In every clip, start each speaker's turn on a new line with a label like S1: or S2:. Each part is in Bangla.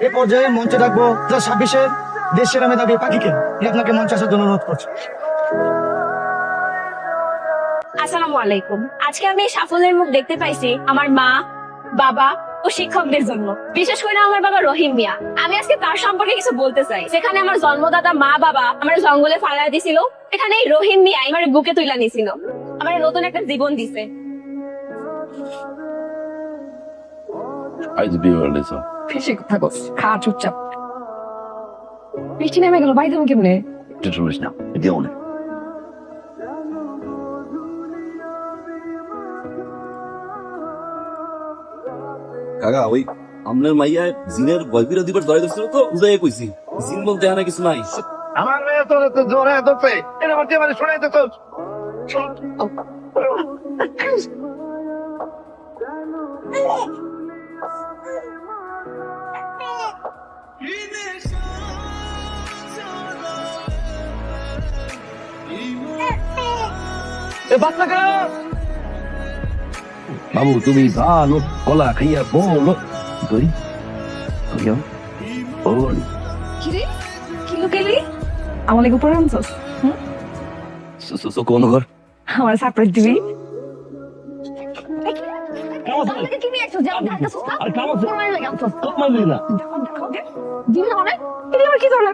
S1: এ পর্যায়ে মঞ্চে ডাকবো 2026-এর দেশ সেরা মেধাবী পাখিকে। আপনাকে মঞ্চে আসার জন্য অনুরোধ করছি।
S2: আসসালামু আলাইকুম। আজকে আমি এই সাফল্যের মুখ দেখতে পাইছি আমার মা, বাবা ও শিক্ষকদের জন্য, বিশেষ করে আমার বাবা রহিম মিয়া। আমি আজকে তার সম্পর্কে কিছু বলতে চাই। যেখানে আমার জন্মদাতা মা বাবা আমার জঙ্গলে ফালায় দিছিল, এখানে এই রহিম মিয়া আমার বুকে তুইলা নিছিল, আমার নতুন একটা জীবন দিছে।
S3: আজ বিয়ে হলে তো
S2: বেশি কথা বল, খা চুপচাপ। বৃষ্টি নেমে গেল, বাড়ি যাবো কেমনে?
S3: টেনশন করিস না, দিও না। কাকা ওই আমনের মাইয়া জিনের বয়ফিরা দিবার ধরে দিছিল তো উদয় কইছি জিন বলতে হানা কিছু নাই।
S1: আমার মেয়ে তো জোরে ধরছে, এটা মধ্যে মানে শোনাইতে তো।
S3: বাবু তুমি ভালো কলা খাইয়া বলো তুই
S2: কিরে কি লুকেলি? আমার লেগে উপরে আনছস?
S3: কোন ঘর
S2: আমার সারপ্রাইজ দিবি?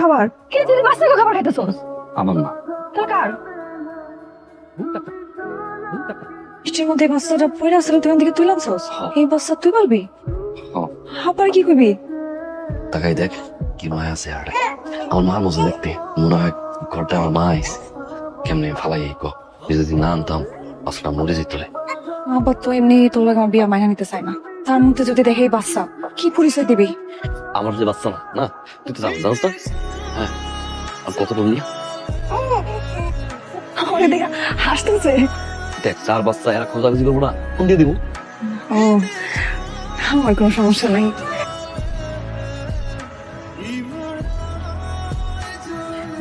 S2: খাবার কে দিলি? বাচ্চাকে খাবার খাইতেছস?
S3: আমার না
S2: কার? বৃষ্টির মধ্যে বাচ্চাটা পড়ে আসলে তুই দিকে তুই লাগছস? এই বাচ্চা তুই বলবি? আবার কি কইবি?
S3: তাকাই দেখ কি মায়া আছে আর আমার মা মজা দেখতে মনে হয় ঘরটা আমার মা আইস কেমনে ফালাই গো যদি না আনতাম আসলে মরে যেত রে।
S2: আবার তো এমনি তোর লাগে আমার বিয়া মাইনা নিতে চাই না, তার মধ্যে যদি দেখে এই বাচ্চা, কি পরিচয় দিবি?
S3: আমার যে বাচ্চা না না তুই তো জানিস না। হ্যাঁ আর কত বললি
S2: আমাকে দেখা হাসতেছে।
S3: দেখ চার বাচ্চা এরা খোঁজাখুঁজি করবো না ফোন দিয়ে দিব।
S2: ও আমার কোনো সমস্যা নাই।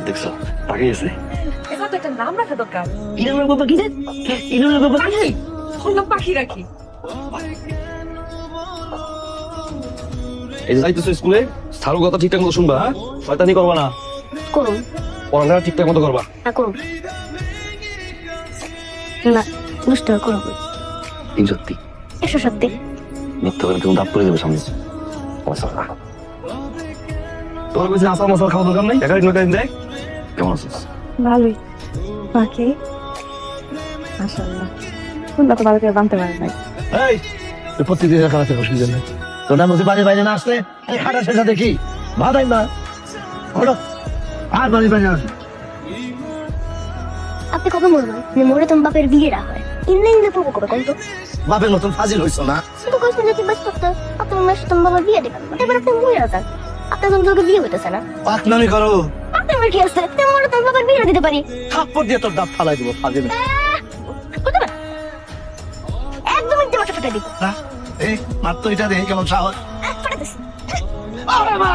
S3: দেখছো তাকে গেছে
S2: এবার তো একটা নাম রাখা দরকার।
S3: ইরানের বাবা কি রে ইরানের বাবা কি
S2: হলো পাখি রাখি।
S3: এই যে যাইতেছো স্কুলে স্যারের কথা ঠিকঠাক মতো শুনবা। হ্যাঁ শয়তানি করবা না,
S2: করুন
S3: পড়ালেখা ঠিকঠাক মতো করবা।
S2: না করুন না দুষ্ট করুন।
S3: তিন সত্যি
S2: এসো সত্যি
S3: মিথ্যা করে তুমি দাপ করে দেবে সামনে। তোর কাছে আসার মশাল খাওয়া দরকার নেই, একাই নয় দেখ কেমন আছিস?
S2: ভালোই। পাখি মাশাআল্লাহ তোমরা তো ভালো করে বানতে পারে নাই।
S1: এই তুই প্রতিদিন খারাপ অসুবিধা নেই, তোর নাম হচ্ছে বাড়ির বাইরে না আসলে এই হাঁটা শেষা দেখি ভাদাই না ওটা আর বাড়ির বাইরে আসে।
S4: আপনি কবে বলবেন যে মোরে তোমার বাপের বিয়েটা হয়? ইন্দে ইন্দে পড়বো কবে কোন তো?
S1: বাপের মতন ফাজিল হইছো না।
S4: তো কইছেন যে বাস করতে আপনার মেয়ের সাথে তোমার বাবার বিয়ে দেবেন, এবার আপনি বলে আছেন আপনার জন্য বিয়ে হইতেছে না।
S1: পাকনামি করো,
S4: আপনার মেয়ের কি আছে? তেমন তোমার বাবার বিয়ে দিতে পারি।
S1: থাপ্পড় দিয়ে তোর দাঁত ফালাই দেবো ফাজিল।
S4: হতে পারে একদম ইন্দে মাথা ফাটাই দিব
S1: না এই মাত্র এটা দেখে কেমন সাহস।
S4: ফাটাইতেছি।
S1: আরে মা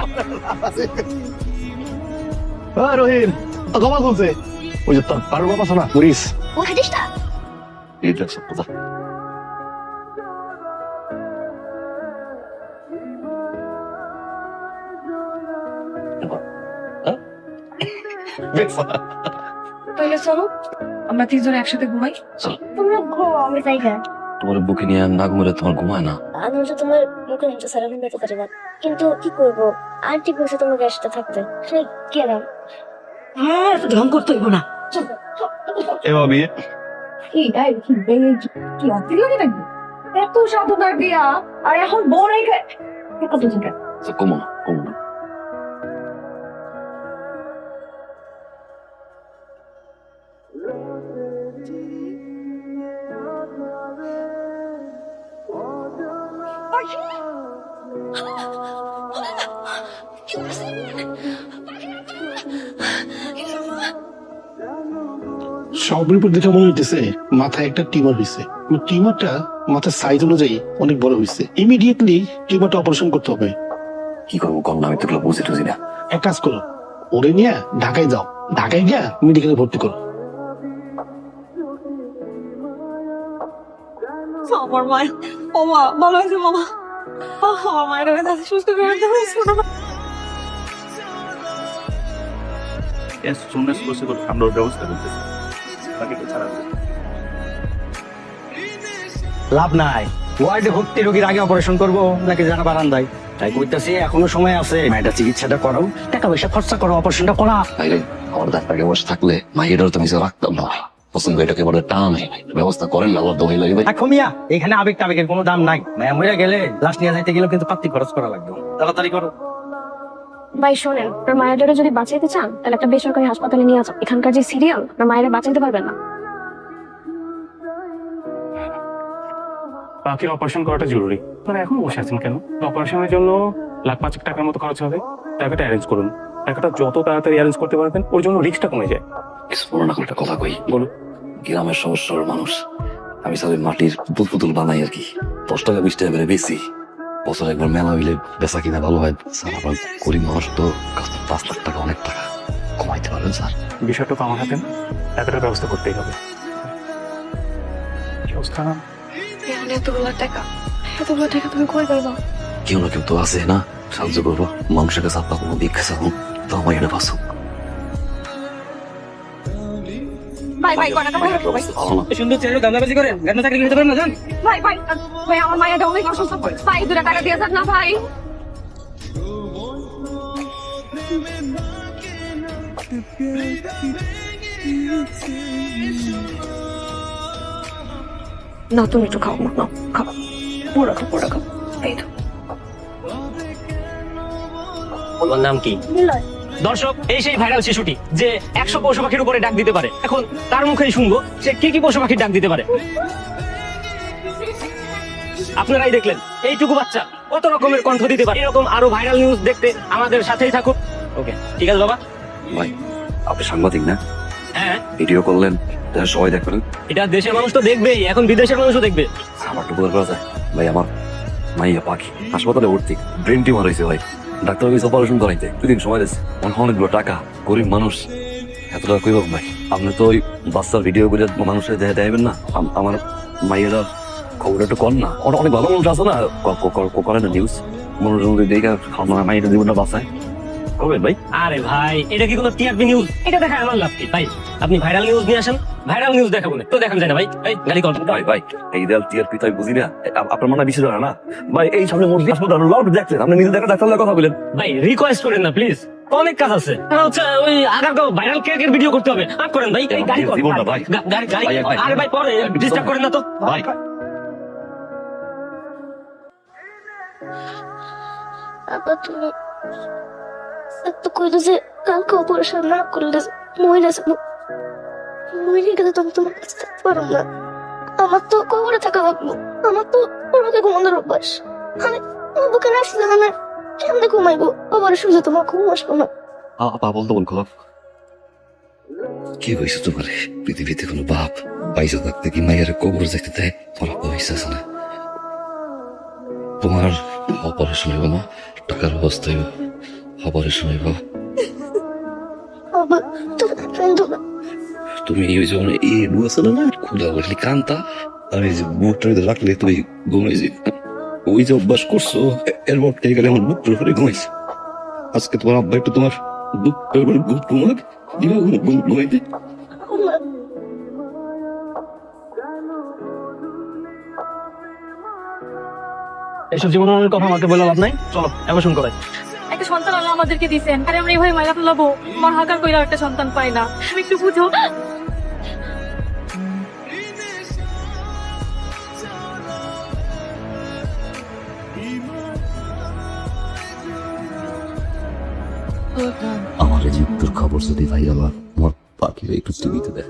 S1: রহিম গমা বলছে
S3: ওই যে তোর পারু বাবা আছে না মরিস
S4: ও হাদিসটা
S3: এইটা সব কথা।
S2: তাহলে চলো আমরা তিনজন একসাথে ঘুমাই।
S4: তোমরা ঘুমাও, আমি যাই না।
S3: তোমার বুকে নিয়ে না ঘুমলে তোমার ঘুমায় না।
S4: আমি তো তোমার মুখে নিচে সারা দিন বেঁচে পারি না, কিন্তু কি করবো আন্টি বলছে তোমার গ্যাসটা থাকতে সে গেলাম।
S2: হ্যাঁ ঢং করতে হইব না।
S3: এবার বিয়ে
S2: কি তাই কি বেগে কি অতিল লাগে নাকি? এত সাধনার বিয়া আর এখন বউ রেখে কত টাকা?
S3: কমো না কমো না।
S5: সব রিপোর্ট দেখে মনে হইতেছে মাথায় একটা টিউমার হয়েছে। টিউমারটা মাথার সাইজ অনুযায়ী অনেক বড় হয়েছে। ইমিডিয়েটলি টিউমারটা অপারেশন করতে হবে।
S3: কি করবো কম না, আমি তো বুঝি টুঝি না।
S5: এক কাজ করো, ওরে নিয়ে ঢাকায় যাও, ঢাকায় গিয়া মেডিকেলে ভর্তি করো।
S2: আমার মা ও মা ভালো আছে মামা। আমার সুস্থ করে
S6: আমরা ওর ব্যবস্থা করতেছি বাকিটা ছাড়া
S7: লাভ নাই, ওয়ার্ডে ভর্তি রোগীর আগে অপারেশন করবো নাকি জানা বারান্দায়? তাই কইতাছি এখনো সময় আছে, মায়ের চিকিৎসাটা করাও, টাকা পয়সা খরচা করো, অপারেশনটা করা।
S3: বাইরে আমার ডাক্তারকে বসে থাকলে মাইয়েটাও তো নিজে রাখতাম না। পছন্দ এটাকে বলে টান ব্যবস্থা করেন না, আবার দোহাই লাগবে।
S7: দেখো মিয়া, এখানে আবেগ টাবেগের কোনো দাম নাই। মায়া মরে গেলে লাশ নিয়ে যাইতে গেলেও কিন্তু পাত্তি খরচ করা লাগবে। তাড়াতাড়ি করো।
S2: ভাই শোনেন, আপনার মায়ের যদি বাঁচাইতে চান তাহলে একটা বেসরকারি হাসপাতালে নিয়ে যান। এখানকার যে সিরিয়াল, আপনার মায়ের বাঁচাইতে পারবেন না।
S6: পাখির অপারেশন করাটা জরুরি। আপনারা এখন বসে আছেন কেন? অপারেশনের জন্য 1,05,000 টাকার মতো খরচ হবে। টাকাটা অ্যারেঞ্জ করুন। টাকাটা যত তাড়াতাড়ি অ্যারেঞ্জ করতে পারবেন ওর জন্য রিস্কটা কমে যায়।
S3: কিছু মনে না করে একটা কথা কই।
S6: বলুন।
S3: গ্রামের সমস্যার মানুষ, আমি সবাই মাটির পুতুল পুতুল বানাই আর কি। 10 টাকা 20 টাকা করে বেশি বছর একবার মেলা হইলে বেচা কিনা ভালো হয় স্যার। আমার গরিব মানুষ তো, 5 লাখ টাকা অনেক টাকা, কমাইতে পারবেন স্যার?
S6: বিষয়টা তো আমার হাতে, টাকাটার ব্যবস্থা করতেই হবে। কি অবস্থা?
S2: এতগুলো টাকা তুমি কই পাইবা?
S3: কেউ না কেউ তো আছে না, সাহায্য করবো। মানুষের কাছে আপনার কোনো ভিক্ষা চাবো তো আমার এটা পাস
S2: ভাই কয় টাকা ভাই
S7: সুন্দর ছেলে দান্দাবাজি করে গান চাকরি করতে পারেন না জান?
S2: ভাই আমার মায়ের অনেক অসুস্থ। ভাই 2 টাকা দিয়ে যান না ভাই। না তুমি একটু খাও, না খাও, পুরো খাও। এই তো
S7: ওর নাম কি?
S4: নিলয়।
S7: দর্শক, এই সেই ভাইরাল শিশুটি যে 100 পশু পাখির উপরে ডাক দিতে পারে। এখন তার মুখেই শুনবো সে কি কি পশু পাখির ডাক দিতে পারে। আপনারাই দেখলেন এইটুকু বাচ্চা কত রকমের কণ্ঠ দিতে পারে। এরকম আরো ভাইরাল নিউজ দেখতে আমাদের সাথেই থাকুন। ওকে, ঠিক আছে বাবা।
S3: ভাই আপনি সাংবাদিক না?
S7: হ্যাঁ,
S3: ভিডিও করলেন, সবাই দেখবেন।
S7: এটা দেশের মানুষ তো দেখবেই, এখন বিদেশের মানুষও দেখবে।
S3: আমার তো বলার করা যায় ভাই, আমার মাইয়া পাখি হাসপাতালে ভর্তি, ব্রেন টিউমার হয়েছে ভাই। ডাক্তার হয়েছে অপারেশন করাইতে 2 দিন সময় দিচ্ছে। অনেকগুলো টাকা, গরিব মানুষ, এত টাকা কই পাবো ভাই? আপনি তো ওই বাচ্চার ভিডিও করে মানুষের দেখাবেন না? আমার মাইয়েরা খবর একটু কর না। ওরা অনেক ভালো মানুষ আছে না, করে না নিউজ। মনোরঞ্জন দেখে আমার মাইয়ের জীবনটা বাঁচায় করবেন ভাই।
S7: আরে ভাই, এটা কি কোনো টিআরপি নিউজ? এটা দেখায় আমার লাভ কি ভাই? আপনি ভাইরাল নিউজ নিয়ে আসেন, ভাইরাল নিউজ দেখাবো না তো দেখান যায় না ভাই। এই গাড়ি কল
S3: ভাই এই দেয়াল টিআরপি তাই বুঝি না, আপনার মনে হয় বিশ্বাস হয় না ভাই। এই সামনে মুরগি হাসপাতাল লট দেখছেন, আপনি নিজে দেখা ডাক্তারের কথা বলেন
S7: ভাই। রিকোয়েস্ট করেন না প্লিজ, অনেক কাজ আছে। হচ্ছে ওই আগারগাঁও ভাইরাল কেকের ভিডিও করতে হবে। আর করেন ভাই, এই গাড়ি কল
S3: জীবনটা ভাই।
S7: গাড়ি।
S3: ভাই।
S7: আরে ভাই পরে ডিস্টার্ব করেন না তো
S3: ভাই।
S4: আবার তুমি তো কইলো যে কালকে অপারেশন না করলে মহিলা মহিলা গেলে তুমি তোমার কাছে থাকতে পারো না। আমার তো কবরে থাকা লাগলো, আমার তো ওরাকে ঘুমানোর অভ্যাস। আমি বুকে আসলে আমি কেমনে ঘুমাইবো? অপারেশন যে তোমার ঘুম আসবো না।
S3: পাগল তো বল খোলা। কি হয়েছে তোমার? পৃথিবীতে কোনো বাপ পয়সা থাকতে কি মায়ের কবর দেখতে দেয়? তোমার বিশ্বাস না? তোমার অপারেশন হইব না, টাকার ব্যবস্থা হইব, অপারেশন হইব।
S4: আবার তুমি
S3: তুমি ওই যখন এই বুঝছো না খুদা বললি কান্তা, আর এই যে বুকটা রাখলে তুই ঘুমাই যে ওই যে অভ্যাস করছো, এরপর থেকে গেলে আমার বুক করে ঘুমাইছে। আজকে তোমার আব্বা একটু তোমার বুক ঘুমাক ঘুমাইতে।
S7: এসব জীবনের কথা আমাকে বলে লাভ নাই, চলো অপারেশন করাই।
S2: একটা সন্তান আল্লাহ আমাদেরকে দিয়েছেন, আরে আমরা এইভাবে মাইরা ফেলাবো? আমার হাকার কইরা একটা সন্তান পাই না, তুমি একটু বুঝো।
S3: আমার এই মৃত্যুর খবর যদি ভাই আমার পাখিরা একটু টিভিতে দেখ।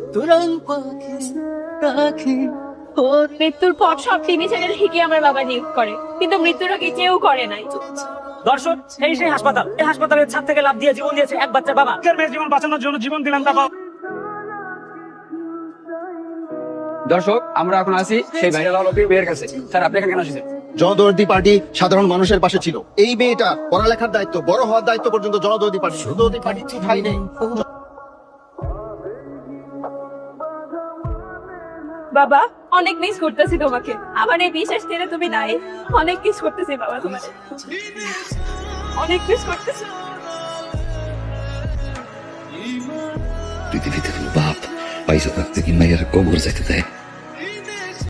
S2: মৃত্যুর পর সব টিভি চ্যানেল ঠিকই আমার বাবা নিয়োগ করে, কিন্তু মৃত্যুর আগে কেউ করে নাই।
S7: দর্শক, এই সেই হাসপাতাল, এই হাসপাতালের ছাদ থেকে লাফ দিয়ে জীবন দিয়েছে এক বাচ্চা বাবা।
S6: মেয়ের জীবন বাঁচানোর জন্য জীবন দিলাম বাবা।
S8: দর্শক, আমরা এখন আছি সেই ভাইরাল আলোকের মেয়ের কাছে। স্যার, আপনি এখানে কেন এসেছেন?
S1: জনদরদি পার্টি সাধারণ মানুষের পাশে ছিল। এই মেয়েটা পড়ালেখার দায়িত্ব, বড় হওয়ার দায়িত্ব পর্যন্ত জনদরদি পার্টি। জনদরদি পার্টি ঠিক হয় নেই।
S2: বাবা অনেক মিস করতেছি তোমাকে। আমার এই বিশ্বাস ছেড়ে তুমি নাই। অনেক মিস করতেছি বাবা তোমার, অনেক মিস করতেছি।
S3: পৃথিবীতে কোনো বাপ পাইছো থাকতে কি মাইয়ার কবর যাইতে দেয়?